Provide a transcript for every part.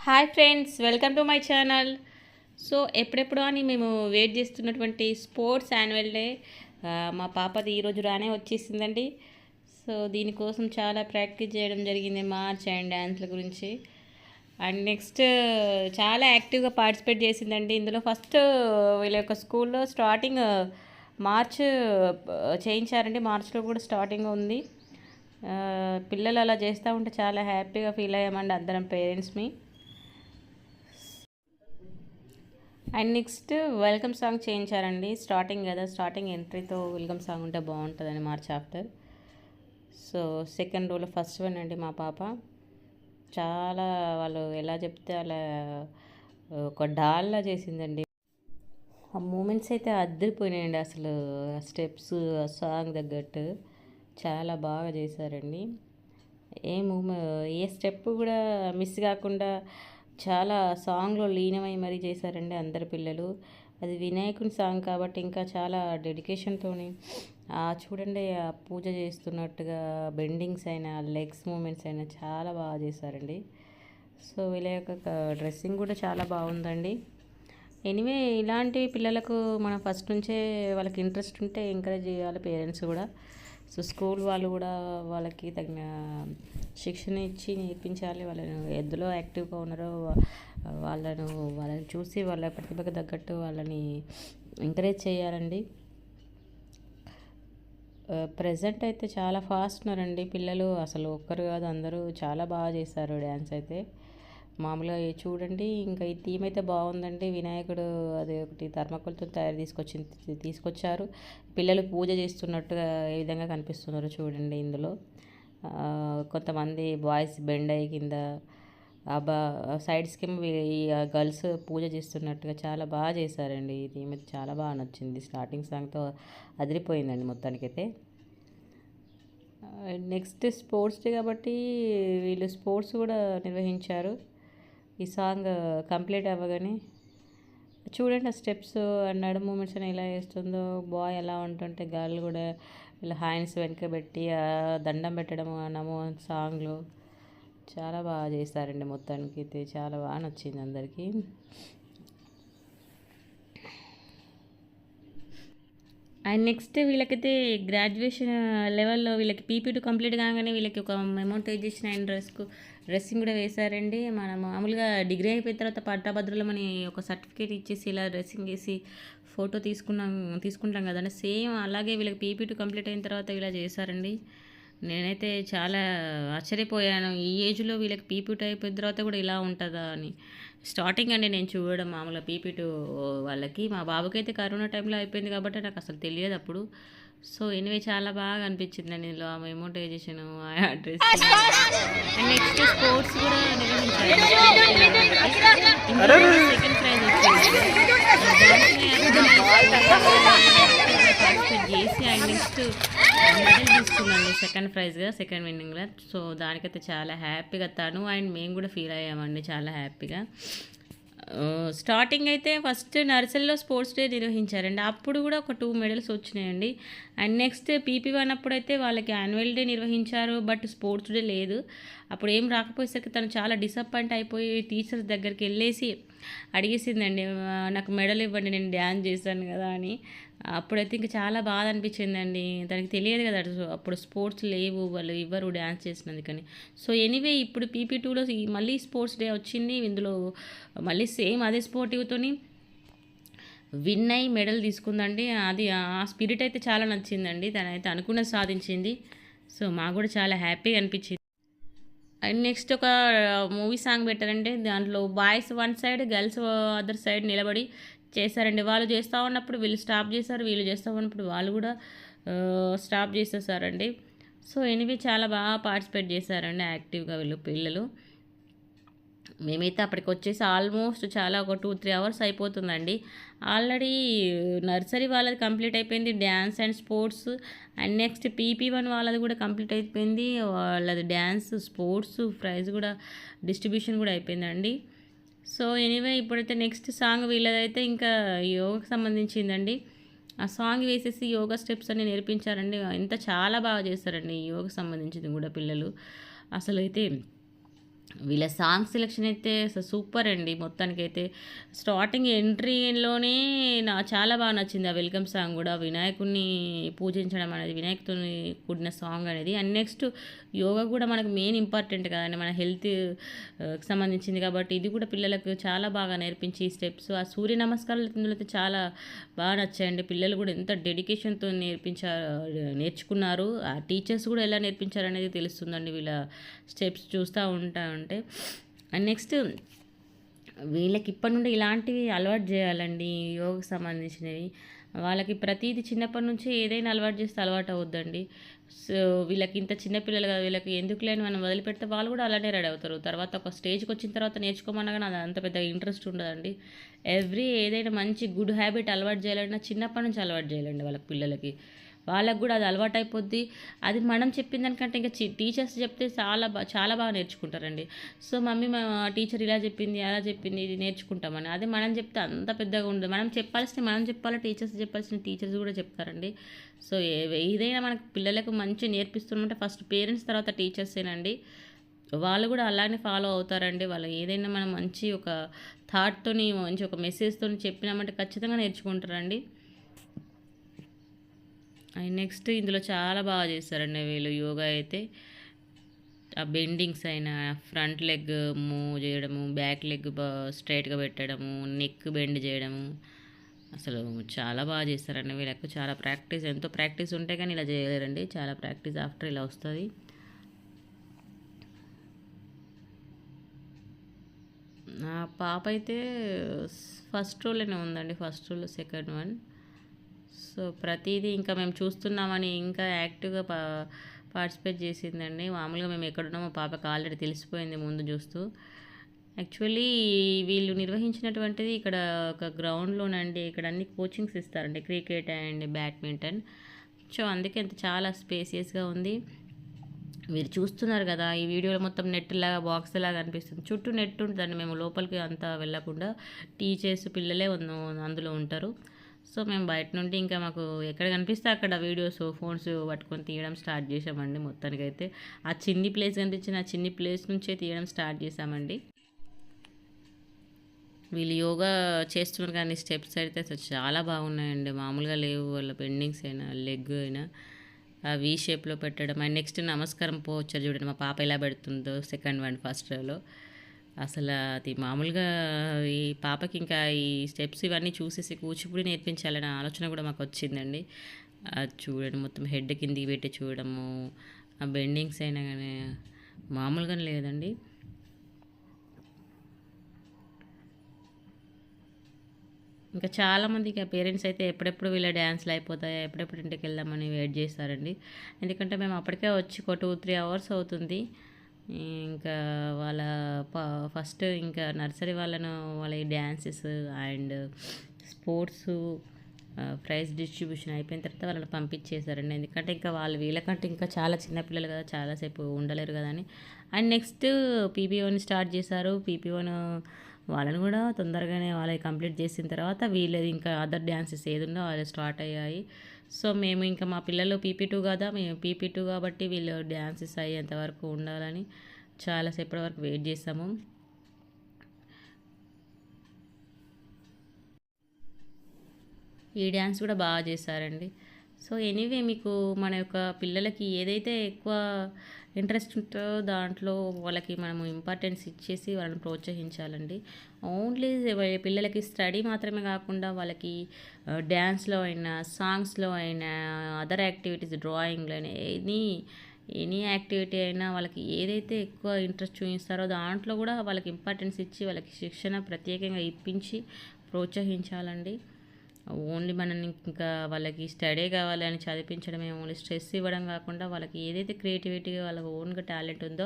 Hi friends, welcome to my channel. So ఎప్పుడెప్పుడు అని మేము వెయిట్ చేస్తున్నటువంటి స్పోర్ట్స్ యాన్యువల్ డే మా పాపది ఈరోజు రానే వచ్చేసిందండి. సో దీనికోసం చాలా ప్రాక్టీస్ చేయడం జరిగింది, మార్చ్ అండ్ డ్యాన్స్ల గురించి. అండ్ నెక్స్ట్ చాలా యాక్టివ్గా పార్టిసిపేట్ చేసిందండి. ఇందులో ఫస్ట్ వీళ్ళ యొక్క స్కూల్లో స్టార్టింగ్ మార్చ్ చేయించారండి. మార్చ్లో కూడా స్టార్టింగ్ ఉంది. పిల్లలు అలా చేస్తూ ఉంటే చాలా హ్యాపీగా ఫీల్ అయ్యామండి అందరం పేరెంట్స్ని. అండ్ నెక్స్ట్ వెల్కమ్ సాంగ్ చేయించారండి. స్టార్టింగ్ కదా, స్టార్టింగ్ ఎంట్రీతో వెల్కమ్ సాంగ్ ఉంటే బాగుంటుందని మార్చ్ ఆఫ్టర్. సో సెకండ్ రోలో ఫస్ట్ వన్ అండి మా పాప. చాలా వాళ్ళు ఎలా చెప్తే అలా ఒక డాల్లా చేసిందండి. ఆ మూమెంట్స్ అయితే అద్దరిపోయినాయండి. అసలు స్టెప్స్ సాంగ్ తగ్గట్టు చాలా బాగా చేశారండి. ఏ స్టెప్ కూడా మిస్ కాకుండా చాలా సాంగ్లో లీనమై మరీ చేశారండి అందరు పిల్లలు. అది వినాయకుని సాంగ్ కాబట్టి ఇంకా చాలా డెడికేషన్తోని చూడండి, ఆ పూజ చేస్తున్నట్టుగా బెండింగ్స్ అయినా లెగ్స్ మూమెంట్స్ అయినా చాలా బాగా చేశారండి. సో వీళ్ళ యొక్క డ్రెస్సింగ్ కూడా చాలా బాగుందండి. ఎనీవే ఇలాంటి పిల్లలకు మనం ఫస్ట్ నుంచే వాళ్ళకి ఇంట్రెస్ట్ ఉంటే ఎంకరేజ్ చేయాలి పేరెంట్స్ కూడా. సో స్కూల్ వాళ్ళు కూడా వాళ్ళకి తగిన శిక్షణ ఇచ్చి నేర్పించాలి. వాళ్ళను ఎందులో యాక్టివ్గా ఉన్నారో వాళ్ళని చూసి వాళ్ళ ప్రతిభకు తగ్గట్టు వాళ్ళని ఎంకరేజ్ చేయాలండి. ప్రజెంట్ అయితే చాలా ఫాస్ట్ ఉన్నారండి పిల్లలు. అసలు ఒక్కరు కాదు, అందరూ చాలా బాగా చేశారు డ్యాన్స్ అయితే. మామూలుగా చూడండి, ఇంకా ఈ థీమ్ అయితే బాగుందండి. వినాయకుడు అది ఒకటి థర్మాకోల్తో తీసుకొచ్చారు. పిల్లలు పూజ చేస్తున్నట్టుగా ఏ విధంగా కనిపిస్తున్నారు చూడండి ఇందులో. కొంతమంది బాయ్స్ బెండ్ అయ్యి కింద సైడ్స్కి ఈ గర్ల్స్ పూజ చేస్తున్నట్టుగా చాలా బాగా చేశారండి. ఈ థీమ్ అయితే చాలా బాగా నచ్చింది. స్టార్టింగ్ సాంగ్తో అదిరిపోయిందండి మొత్తానికైతే. నెక్స్ట్ స్పోర్ట్స్ డే కాబట్టి వీళ్ళు స్పోర్ట్స్ కూడా నిర్వహించారు. ఈ సాంగ్ కంప్లీట్ అవ్వగానే చూడండి ఆ స్టెప్స్ నడు మూమెంట్స్ అని ఎలా వేస్తుందో. బాయ్ ఎలా ఉంటుంటే గర్ల్ కూడా ఇలా హ్యాండ్స్ వెనక పెట్టి దండం పెట్టడం నమో సాంగ్లో చాలా బాగా చేస్తారండి. మొత్తానికి అయితే చాలా బాగా నచ్చింది అందరికీ. అండ్ నెక్స్ట్ వీళ్ళకైతే గ్రాడ్యుయేషన్ లెవెల్లో వీళ్ళకి పీపీటీ కంప్లీట్ కాగానే వీళ్ళకి ఒక మెమోటైజేషన్ అండ్ డ్రెస్సింగ్ కూడా వేశారండి. మనం మామూలుగా డిగ్రీ అయిపోయిన తర్వాత పట్టభద్రులం అని ఒక సర్టిఫికేట్ ఇచ్చేసి ఇలా డ్రెస్సింగ్ వేసి ఫోటో తీసుకుంటాం కదండి. సేమ్ అలాగే వీళ్ళకి పీపీటీ కంప్లీట్ అయిన తర్వాత ఇలా చేశారండి. నేనైతే చాలా ఆశ్చర్యపోయాను, ఈ ఏజ్లో వీళ్ళకి పీపీటీ అయిపోయిన తర్వాత కూడా ఇలా ఉంటుందా అని. స్టార్టింగ్ అండి నేను చూడడం మామూలుగా పీపీటీ వాళ్ళకి. మా బాబుకి అయితే కరోనా టైంలో అయిపోయింది కాబట్టి నాకు అసలు తెలియదు అప్పుడు. సో ఎనివే చాలా బాగా అనిపించింది అండి ఇందులో ఆ మెమోటైజేషన్, ఆ డ్రెస్. అండ్ నెక్స్ట్ స్పోర్ట్స్ కూడా నిర్వహించారు. సెకండ్ ప్రైజ్ పార్టిసిపేట్ చేసి అండ్ నెక్స్ట్ మెడల్ తీసుకుందండి సెకండ్ ప్రైజ్గా, సెకండ్ విన్నింగ్లో. సో దానికైతే చాలా హ్యాపీగా తను అండ్ మేము కూడా ఫీల్ అయ్యామండి చాలా హ్యాపీగా. స్టార్టింగ్ అయితే ఫస్ట్ నర్సరీలో స్పోర్ట్స్ డే నిర్వహించారండి. అప్పుడు కూడా ఒక 2 మెడల్స్ వచ్చినాయండి. అండ్ నెక్స్ట్ పీపీ1 అప్పుడైతే వాళ్ళకి యాన్యువల్ డే నిర్వహించారు, బట్ స్పోర్ట్స్ డే లేదు. అప్పుడు ఏం రాకపోయేసరికి తను చాలా డిసప్పాయింట్ అయిపోయి టీచర్స్ దగ్గరికి వెళ్ళేసి అడిగేసిందండి, నాకు మెడల్ ఇవ్వండి, నేను డ్యాన్స్ చేశాను కదా అని. అప్పుడైతే ఇంకా చాలా బాధ అనిపించిందండి. తనకి తెలియదు కదా అప్పుడు స్పోర్ట్స్ లేవు, వాళ్ళు ఇవ్వరు డ్యాన్స్ చేసినందుకని. సో ఎనీవే ఇప్పుడు పీపీ2లో మళ్ళీ స్పోర్ట్స్ డే వచ్చింది. ఇందులో మళ్ళీ సేమ్ అదే స్పోర్టివ్తోని విన్ అయ్యి మెడల్ తీసుకుందండి. అది ఆ స్పిరిట్ అయితే చాలా నచ్చిందండి. తనైతే అనుకున్నది సాధించింది. సో మాకు కూడా చాలా హ్యాపీగా అనిపించింది. అండ్ నెక్స్ట్ ఒక మూవీ సాంగ్ పెట్టారంటే దాంట్లో boys one side girls other side నిలబడి చేశారండి. వాళ్ళు చేస్తూ ఉన్నప్పుడు వీళ్ళు స్టాప్ చేశారు, వీళ్ళు చేస్తూ ఉన్నప్పుడు వాళ్ళు కూడా స్టాప్ చేసేసారండి. సో ఎనివే చాలా బాగా పార్టిసిపేట్ చేశారండి యాక్టివ్గా వీళ్ళు పిల్లలు. మేమైతే అప్పటికి వచ్చేసి ఆల్మోస్ట్ చాలా ఒక 2-3 అవర్స్ అయిపోతుందండి. ఆల్రెడీ నర్సరీ వాళ్ళది కంప్లీట్ అయిపోయింది dance and sports. And next పీపీ1 వాళ్ళది కూడా కంప్లీట్ అయిపోయింది. వాళ్ళది డ్యాన్స్, స్పోర్ట్స్, ప్రైజ్ కూడా డిస్ట్రిబ్యూషన్ కూడా అయిపోయిందండి. సో ఎనీవే ఇప్పుడైతే నెక్స్ట్ సాంగ్ వీళ్ళదైతే ఇంకా యోగాకి సంబంధించిందండి. ఆ సాంగ్ వేసేసి యోగా స్టెప్స్ అన్ని నేర్పించారండి. చాలా బాగా చేస్తారండి ఈ యోగాకి సంబంధించింది కూడా పిల్లలు. అసలు అయితే వీళ్ళ సాంగ్ సెలెక్షన్ అయితే అసలు సూపర్ అండి. మొత్తానికైతే స్టార్టింగ్ ఎంట్రీలోనే చాలా బాగా నచ్చింది ఆ వెల్కమ్ సాంగ్ కూడా. వినాయకుడిని పూజించడం అనేది, వినాయకుడిని కూడిన సాంగ్ అనేది. అండ్ నెక్స్ట్ యోగా కూడా మనకు మెయిన్ ఇంపార్టెంట్ కదండి, మన హెల్త్ సంబంధించింది కాబట్టి ఇది కూడా పిల్లలకు చాలా బాగా నేర్పించి స్టెప్స్, ఆ సూర్య నమస్కారాలు ఇందులో అయితే చాలా బాగా నచ్చాయండి. పిల్లలు కూడా ఎంత డెడికేషన్తో నేర్చుకున్నారు. ఆ టీచర్స్ కూడా ఎలా నేర్పించారు అనేది తెలుస్తుందండి వీళ్ళ స్టెప్స్ చూస్తూ ఉంటే. అండ్ నెక్స్ట్ వీళ్ళకి ఇప్పటి నుండి ఇలాంటివి అలవాటు చేయాలండి, యోగకు సంబంధించినవి. వాళ్ళకి ప్రతిదీ చిన్నప్పటి నుంచి ఏదైనా అలవాటు చేస్తే అలవాటు అవుద్దండి. సో వీళ్ళకి ఇంత చిన్నపిల్లలు కదా, వీళ్ళకి ఎందుకు లేని మనం వదిలిపెడితే వాళ్ళు కూడా అలానే రెడీ అవుతారు. తర్వాత ఒక స్టేజ్కి వచ్చిన తర్వాత నేర్చుకోమన్నా కానీ అది అంత పెద్ద ఇంట్రెస్ట్ ఉండదండి. ఏదైనా మంచి గుడ్ హ్యాబిట్ అలవాటు చేయాలన్నా చిన్నప్పటి నుంచి అలవాటు చేయాలండి వాళ్ళకి, పిల్లలకి. వాళ్ళకు కూడా అది అలవాటు అయిపోద్ది. అది మనం చెప్పిన దానికంటే ఇంకా టీచర్స్ చెప్తే చాలా బాగా నేర్చుకుంటారండి. సో మమ్మీ మా టీచర్ ఇలా చెప్పింది, అలా చెప్పింది, ఇది నేర్చుకుంటామని. అదే మనం చెప్తే అంత పెద్దగా ఉండదు. మనం చెప్పాలి, టీచర్స్ చెప్పాల్సిన టీచర్స్ కూడా చెప్తారండి. సో ఏదైనా మనకు పిల్లలకు మంచి నేర్పిస్తుంటే ఫస్ట్ పేరెంట్స్, తర్వాత టీచర్సేనండి. వాళ్ళు కూడా అలానే ఫాలో అవుతారండి. వాళ్ళు ఏదైనా మనం మంచి ఒక థాట్తోని, మంచి ఒక మెసేజ్తో చెప్పినామంటే ఖచ్చితంగా నేర్చుకుంటారండి. అండ్ నెక్స్ట్ ఇందులో చాలా బాగా చేస్తారండి వీళ్ళు యోగా అయితే. ఆ బెండింగ్స్ అయినా, ఫ్రంట్ లెగ్ మూవ్ చేయడము, బ్యాక్ లెగ్ స్ట్రైట్గా పెట్టడము, నెక్ బెండ్ చేయడము, అసలు చాలా బాగా చేస్తారండి. వీళ్ళకు చాలా ప్రాక్టీస్, ఎంతో ప్రాక్టీస్ ఉంటే కానీ ఇలా చేయలేరండి. చాలా ప్రాక్టీస్ ఆఫ్టర్ ఇలా వస్తుంది. నా పాప అయితే ఫస్ట్ రోలోనే ఉందండి, ఫస్ట్ రోలో సెకండ్ వన్. సో ప్రతిదీ ఇంకా మేము చూస్తున్నామని ఇంకా యాక్టివ్గా పార్టిసిపేట్ చేసిందండి. మామూలుగా మేము ఎక్కడున్నామో పాపకు ఆల్రెడీ తెలిసిపోయింది ముందు చూస్తూ. యాక్చువల్లీ వీళ్ళు నిర్వహించినటువంటిది ఇక్కడ ఒక గ్రౌండ్లోనండి. ఇక్కడ అన్ని కోచింగ్స్ ఇస్తారండి, క్రికెట్ అండ్ బ్యాడ్మింటన్. సో అందుకే అంత చాలా స్పేసియస్గా ఉంది. మీరు చూస్తున్నారు కదా ఈ వీడియోలో మొత్తం నెట్ లాగా, బాక్స్ లాగా అనిపిస్తుంది. చుట్టూ నెట్ ఉంటుందండి. మేము లోపలికి అంతా వెళ్ళకుండా టీచర్స్, పిల్లలే అందులో ఉంటారు. సో మేము బయట నుండి ఇంకా మాకు ఎక్కడ కనిపిస్తే అక్కడ వీడియోస్, ఫోన్స్ పట్టుకొని తీయడం స్టార్ట్ చేసామండి. మొత్తానికైతే ఆ చిన్ని ప్లేస్ కనిపించిన ఆ చిన్ని ప్లేస్ నుంచే తీయడం స్టార్ట్ చేసామండి. వీళ్ళు యోగా చేస్తున్నారు కానీ స్టెప్స్ అయితే అసలు చాలా బాగున్నాయండి. మామూలుగా లేవు. వాళ్ళ బెండింగ్స్ అయినా, లెగ్ అయినా ఆ వీ షేప్లో పెట్టడం. అండ్ నెక్స్ట్ నమస్కారం పోవచ్చారు చూడండి, మా పాప ఎలా పెడుతుందో సెకండ్ వన్ ఫస్ట్ రోలో. అసలు అది మామూలుగా ఈ పాపకి ఇంకా ఈ స్టెప్స్ ఇవన్నీ చూసేసి కూచిపూడి నేర్పించాలనే ఆలోచన కూడా మాకు వచ్చిందండి. అది చూడండి, మొత్తం హెడ్ కిందికి పెట్టి చూడడము, ఆ బెండింగ్స్ అయినా కానీ మామూలుగా లేదండి. ఇంకా చాలామంది ఇక పేరెంట్స్ అయితే ఎప్పుడెప్పుడు వీళ్ళ డ్యాన్స్లు అయిపోతాయా, ఎప్పుడెప్పుడు ఇంటికి వెళ్దామని వెయిట్ చేస్తారండి. ఎందుకంటే మేము అప్పటికే వచ్చి ఒక 2-3 అవర్స్ అవుతుంది. ఇంకా వాళ్ళ ఫస్ట్ ఇంకా నర్సరీ వాళ్ళ dances and sports prize distribution అయిపోయిన తర్వాత వాళ్ళని పంపించేశారండి. ఎందుకంటే ఇంకా వీళ్ళకంటే ఇంకా చాలా చిన్నపిల్లలు కదా, చాలాసేపు ఉండలేరు కదా అని. అండ్ నెక్స్ట్ పీపీ1 స్టార్ట్ చేశారు. పీపీ1 వాళ్ళని కూడా తొందరగానే వాళ్ళకి కంప్లీట్ చేసిన తర్వాత వీళ్ళది ఇంకా అదర్ డ్యాన్సెస్ ఏది ఉందో వాళ్ళు స్టార్ట్ అయ్యాయి. సో మేము ఇంకా మా పిల్లలు పీపీ2 కదా, మేము పీపీ2 కాబట్టి వీళ్ళు డ్యాన్సెస్ అయ్యేంత వరకు ఉండాలని చాలాసేపటి వరకు వెయిట్ చేసాము. ఈ డ్యాన్స్ కూడా బాగా చేశారండి. సో ఎనీవే మీకు మన యొక్క పిల్లలకి ఏదైతే ఎక్కువ ఇంట్రెస్ట్ ఉంటుందో దాంట్లో వాళ్ళకి మనము ఇంపార్టెన్స్ ఇచ్చేసి వాళ్ళని ప్రోత్సహించాలండి. ఓన్లీ పిల్లలకి స్టడీ మాత్రమే కాకుండా వాళ్ళకి డ్యాన్స్లో అయినా, సాంగ్స్లో అయినా, అదర్ యాక్టివిటీస్, డ్రాయింగ్లో అయినా, ఎనీ యాక్టివిటీ అయినా వాళ్ళకి ఏదైతే ఎక్కువ ఇంట్రెస్ట్ చూపిస్తారో దాంట్లో కూడా వాళ్ళకి ఇంపార్టెన్స్ ఇచ్చి వాళ్ళకి శిక్షణ ప్రత్యేకంగా ఇప్పించి ప్రోత్సహించాలండి. ఓన్లీ మనని ఇంకా వాళ్ళకి స్టడీ కావాలి అని చదివించడమే, ఓన్లీ స్ట్రెస్ ఇవ్వడం కాకుండా వాళ్ళకి ఏదైతే క్రియేటివిటీగా వాళ్ళకి ఓన్గా టాలెంట్ ఉందో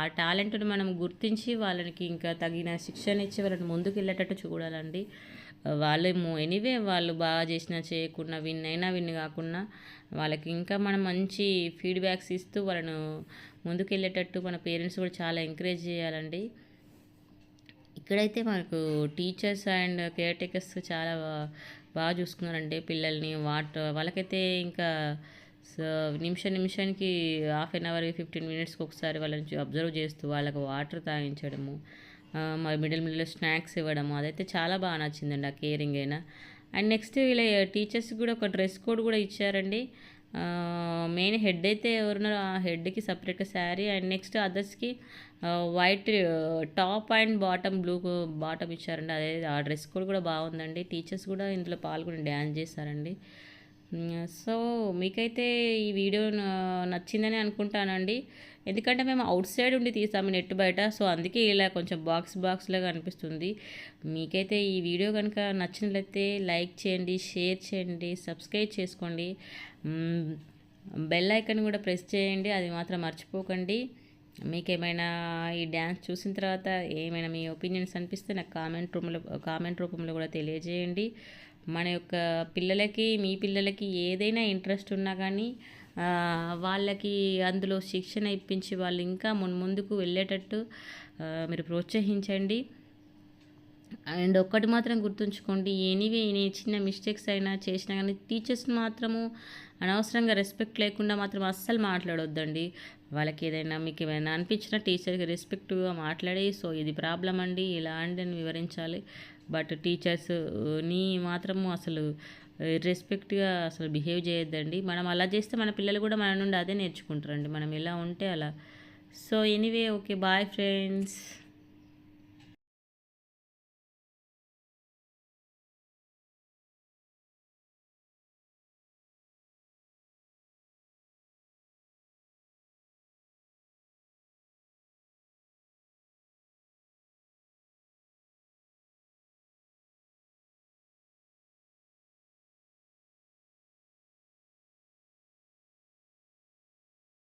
ఆ టాలెంట్ని మనం గుర్తించి వాళ్ళకి ఇంకా తగిన శిక్షణ ఇచ్చి వాళ్ళని ముందుకు వెళ్ళేటట్టు చూడాలండి. వాళ్ళు ఎనీవే వాళ్ళు బాగా చేసినా చేయకుండా, విన్ కాకుండా వాళ్ళకి ఇంకా మనం మంచి ఫీడ్బ్యాక్స్ ఇస్తూ వాళ్ళను ముందుకు వెళ్ళేటట్టు మన పేరెంట్స్ కూడా చాలా ఎంకరేజ్ చేయాలండి. ఇక్కడైతే మనకు టీచర్స్ అండ్ కేర్ టేకర్స్ చాలా బాగా చూసుకున్నారండి పిల్లల్ని. వాళ్ళకైతే ఇంకా సో నిమిషానికి హాఫ్ అన్ అవర్ 15 మినిట్స్కి ఒకసారి వాళ్ళని అబ్జర్వ్ చేస్తూ వాళ్ళకి వాటర్ తాగించడము, మరి మిడిల్ స్నాక్స్ ఇవ్వడము, అదైతే చాలా బాగా నచ్చిందండి ఆ కేరింగ్ అయినా. అండ్ నెక్స్ట్ వీళ్ళ టీచర్స్ కూడా ఒక డ్రెస్ కోడ్ కూడా ఇచ్చారండి. మెయిన్ హెడ్ అయితే ఎవరున్నారో ఆ హెడ్కి సపరేట్గా శారీ, అండ్ నెక్స్ట్ అదర్స్కి white top and bottom blue bottom ఇచ్చారండి. అదే ఆ డ్రెస్ కోడ్ కూడా బాగుందండి. టీచర్స్ కూడా ఇందులో పాల్గొని డ్యాన్స్ చేశారండి. సో మీకైతే ఈ వీడియో నచ్చిందని అనుకుంటానండి. ఎందుకంటే మేము అవుట్ సైడ్ ఉండి తీసాము నెట్ బయట, సో అందుకే ఇలా కొంచెం బాక్స్ లాగా అనిపిస్తుంది. మీకైతే ఈ వీడియో కనుక నచ్చినట్లయితే లైక్ చేయండి, షేర్ చేయండి, సబ్స్క్రైబ్ చేసుకోండి, బెల్ ఐకాన్ కూడా ప్రెస్ చేయండి, అది మాత్రం మర్చిపోకండి. మీకేమైనా ఈ డ్యాన్స్ చూసిన తర్వాత ఏమైనా మీ ఒపీనియన్స్ అనిపిస్తే నాకు కామెంట్ రూపంలో కూడా తెలియజేయండి. మన యొక్క పిల్లలకి, మీ పిల్లలకి ఏదైనా ఇంట్రెస్ట్ ఉన్నా కానీ వాళ్ళకి అందులో శిక్షణ ఇప్పించి వాళ్ళు ఇంకా ముందుకు వెళ్ళేటట్టు మీరు ప్రోత్సహించండి. అండ్ ఒక్కటి మాత్రం గుర్తుంచుకోండి, ఎనీవే చిన్న మిస్టేక్స్ అయినా చేసినా కానీ టీచర్స్ని మాత్రము అనవసరంగా రెస్పెక్ట్ లేకుండా మాత్రం అస్సలు మాట్లాడొద్దండి. వాళ్ళకి ఏదైనా మీకు ఏమైనా అనిపించినా టీచర్కి రెస్పెక్ట్గా మాట్లాడి, సో ఇది ప్రాబ్లం అండి ఇలా అండి అని వివరించాలి. బట్ టీచర్స్ని మాత్రము అసలు రెస్పెక్ట్గా అసలు బిహేవ్ చేయొద్దండి. మనం అలా చేస్తే మన పిల్లలు కూడా మన నుండి అదే నేర్చుకుంటారండి, మనం ఎలా ఉంటే అలా. So anyway okay, bye friends.